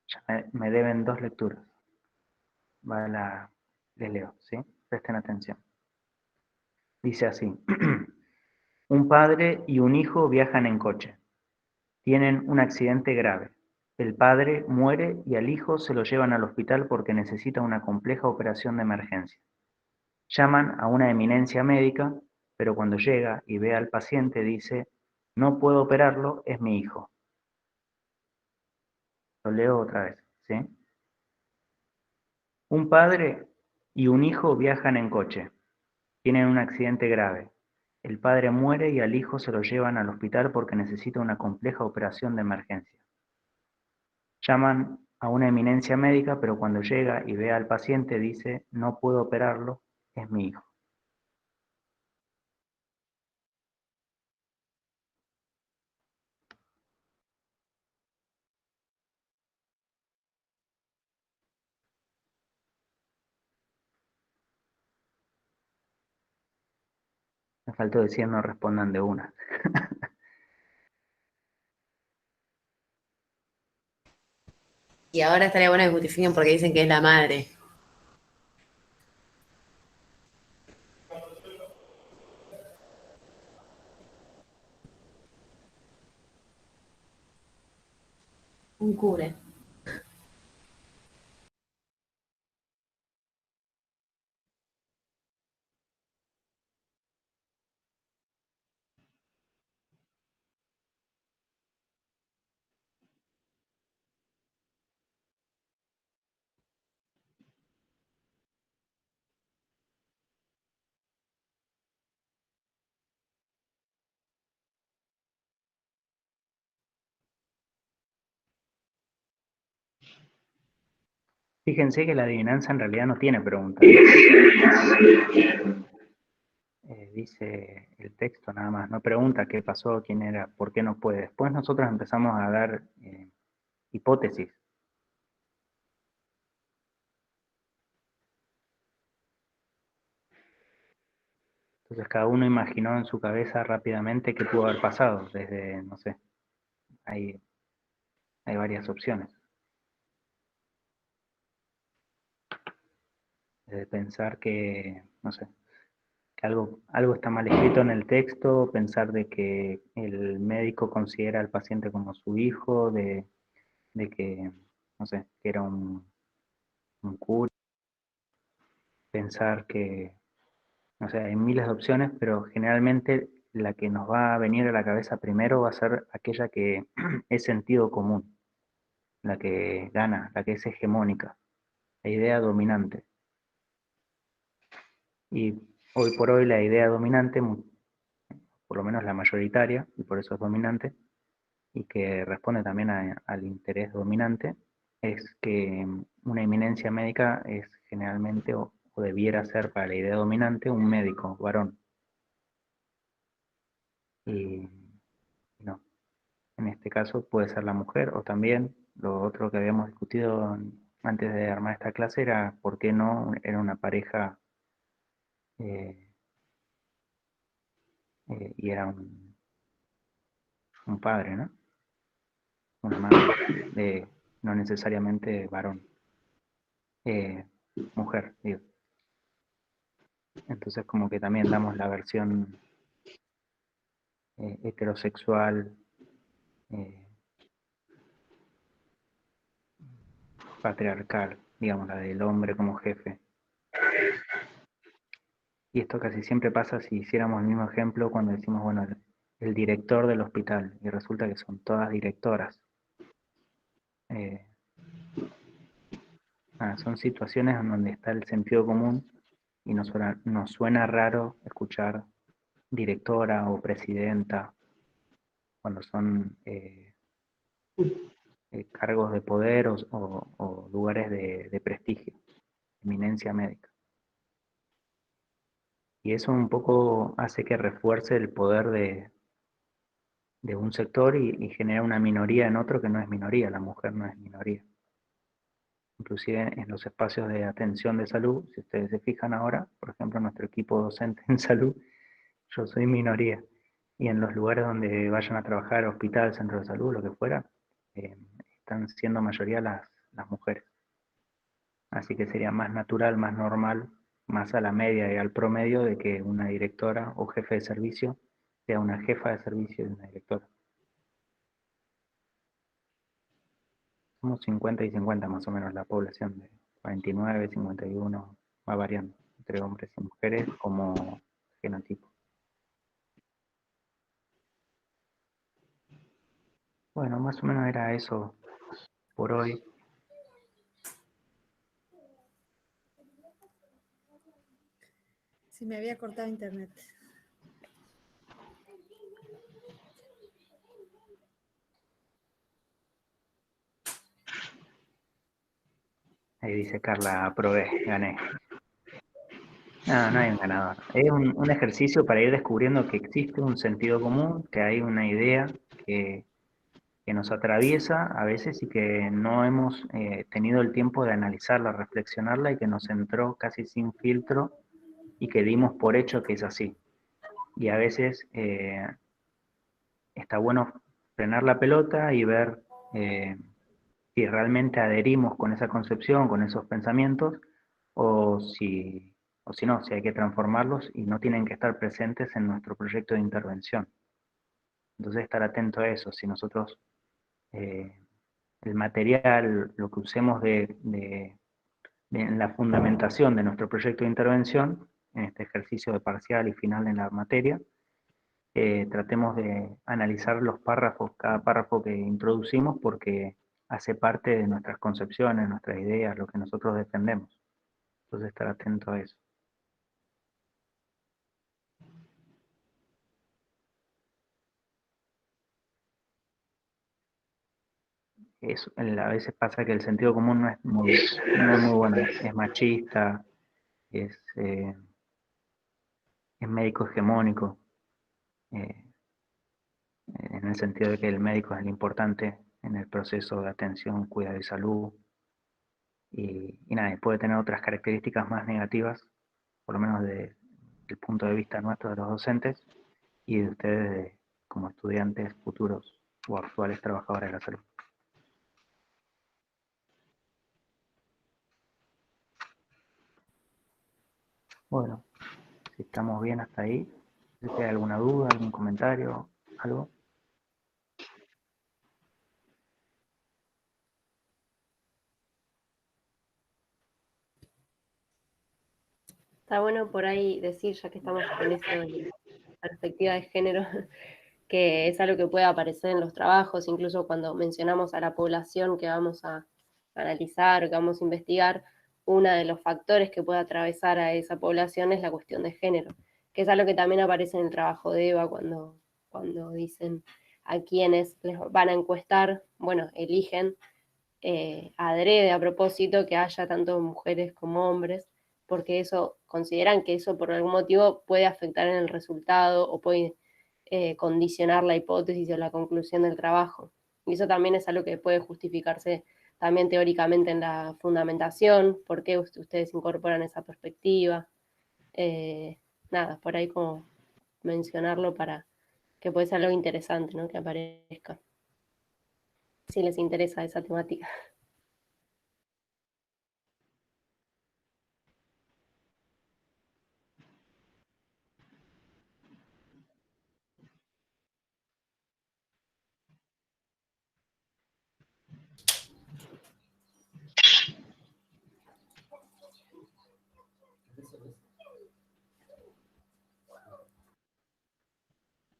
Ya me deben 2 lecturas. Les leo, ¿sí? Presten atención. Dice así. Un padre y un hijo viajan en coche. Tienen un accidente grave. El padre muere y al hijo se lo llevan al hospital porque necesita una compleja operación de emergencia. Llaman a una eminencia médica, pero cuando llega y ve al paciente dice, no puedo operarlo, es mi hijo. Lo leo otra vez, ¿sí? Un padre y un hijo viajan en coche. Tienen un accidente grave. El padre muere y al hijo se lo llevan al hospital porque necesita una compleja operación de emergencia. Llaman a una eminencia médica, pero cuando llega y ve al paciente dice, no puedo operarlo, es mi hijo. Me faltó decir no respondan de una. Y ahora estaría bueno que justifiquen porque dicen que es la madre. Un cura. Fíjense que la adivinanza en realidad no tiene preguntas. Dice el texto nada más, no pregunta qué pasó, quién era, por qué no puede. Después nosotros empezamos a dar hipótesis. Entonces cada uno imaginó en su cabeza rápidamente qué pudo haber pasado, desde, no sé, hay varias opciones. Desde pensar que, no sé, que algo está mal escrito en el texto, pensar de que el médico considera al paciente como su hijo, de que, no sé, que era un cura, pensar que, no sé, hay miles de opciones, pero generalmente la que nos va a venir a la cabeza primero va a ser aquella que es sentido común, la que gana, la que es hegemónica, la idea dominante. Y hoy por hoy la idea dominante, por lo menos la mayoritaria, y por eso es dominante, y que responde también al interés dominante, es que una eminencia médica es generalmente, o debiera ser para la idea dominante, un médico varón. Y no, en este caso puede ser la mujer, o también lo otro que habíamos discutido antes de armar esta clase era por qué no era una pareja eh, y era un padre, ¿no? Una madre, no necesariamente varón, eh, mujer, digo. Entonces como que también damos la versión heterosexual, eh, patriarcal, digamos, la del hombre como jefe. Y esto casi siempre pasa si hiciéramos el mismo ejemplo cuando decimos, bueno, el director del hospital, y resulta que son todas directoras. Son situaciones en donde está el sentido común y nos suena raro escuchar directora o presidenta cuando son cargos de poder o lugares de prestigio, eminencia médica. Y eso un poco hace que refuerce el poder de un sector y genera una minoría en otro que no es minoría, la mujer no es minoría. Inclusive en los espacios de atención de salud, si ustedes se fijan ahora, por ejemplo, nuestro equipo docente en salud, yo soy minoría. Y en los lugares donde vayan a trabajar, hospital, centro de salud, lo que fuera, están siendo mayoría las mujeres. Así que sería más natural, más normal, más a la media y al promedio de que una directora o jefe de servicio sea una jefa de servicio y una directora. Somos 50 y 50 más o menos la población, de 49, 51, va variando entre hombres y mujeres como genotipo. Bueno, más o menos era eso por hoy. Sí, me había cortado internet. Ahí dice Carla, aprobé, gané. No, no hay un ganador. Es un ejercicio para ir descubriendo que existe un sentido común, que hay una idea que nos atraviesa a veces y que no hemos tenido el tiempo de analizarla, reflexionarla y que nos entró casi sin filtro y que dimos por hecho que es así. Y a veces está bueno frenar la pelota y ver si realmente adherimos con esa concepción, con esos pensamientos, o si no, si hay que transformarlos y no tienen que estar presentes en nuestro proyecto de intervención. Entonces estar atento a eso, si nosotros el material, lo que usemos en la fundamentación de nuestro proyecto de intervención, en este ejercicio de parcial y final en la materia, tratemos de analizar los párrafos, cada párrafo que introducimos, porque hace parte de nuestras concepciones, nuestras ideas, lo que nosotros defendemos. Entonces estar atento a eso. A veces pasa que el sentido común no es muy bueno, es machista, es médico hegemónico, eh, en el sentido de que el médico es el importante en el proceso de atención, cuidado y salud, y nada, puede tener otras características más negativas, por lo menos desde el punto de vista nuestro de los docentes y de ustedes como estudiantes futuros o actuales trabajadores de la salud. Bueno, si estamos bien hasta ahí, si hay alguna duda, algún comentario, algo. Está bueno por ahí decir, ya que estamos con eso de perspectiva de género, que es algo que puede aparecer en los trabajos, incluso cuando mencionamos a la población que vamos a analizar, que vamos a investigar, uno de los factores que puede atravesar a esa población es la cuestión de género, que es algo que también aparece en el trabajo de Eva cuando dicen a quienes les van a encuestar, bueno, eligen adrede a propósito que haya tanto mujeres como hombres, porque eso consideran que eso por algún motivo puede afectar en el resultado o puede condicionar la hipótesis o la conclusión del trabajo. Y eso también es algo que puede justificarse también teóricamente en la fundamentación, por qué ustedes incorporan esa perspectiva. Nada, por ahí como mencionarlo para que puede ser algo interesante, ¿no? Que aparezca, si les interesa esa temática.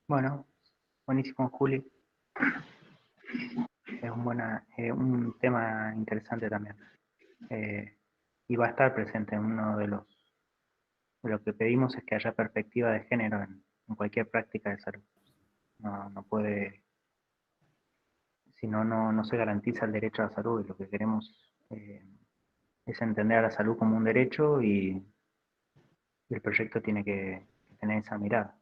Bueno, buenísimo, Juli. Es un tema interesante también. Y va a estar presente en uno de los Lo que pedimos es que haya perspectiva de género en cualquier práctica de salud. No puede, si no, no se garantiza el derecho a la salud, y lo que queremos es entender a la salud como un derecho, y el proyecto tiene que tener esa mirada.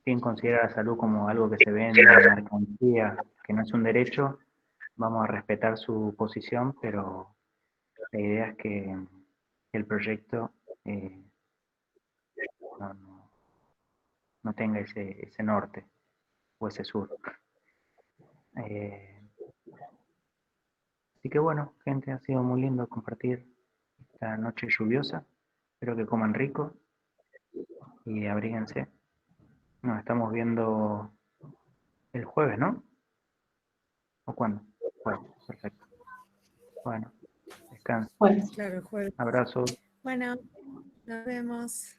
Quien considera la salud como algo que se vende, una mercancía, que no es un derecho, vamos a respetar su posición, pero la idea es que el proyecto no, no tenga ese norte o ese sur. Así que bueno, gente, ha sido muy lindo compartir esta noche lluviosa. Espero que coman rico y abríguense. Nos estamos viendo el jueves, ¿no? ¿O cuándo? Bueno, perfecto. Bueno, descansen. Bueno. Claro, el jueves. Abrazos. Bueno, nos vemos.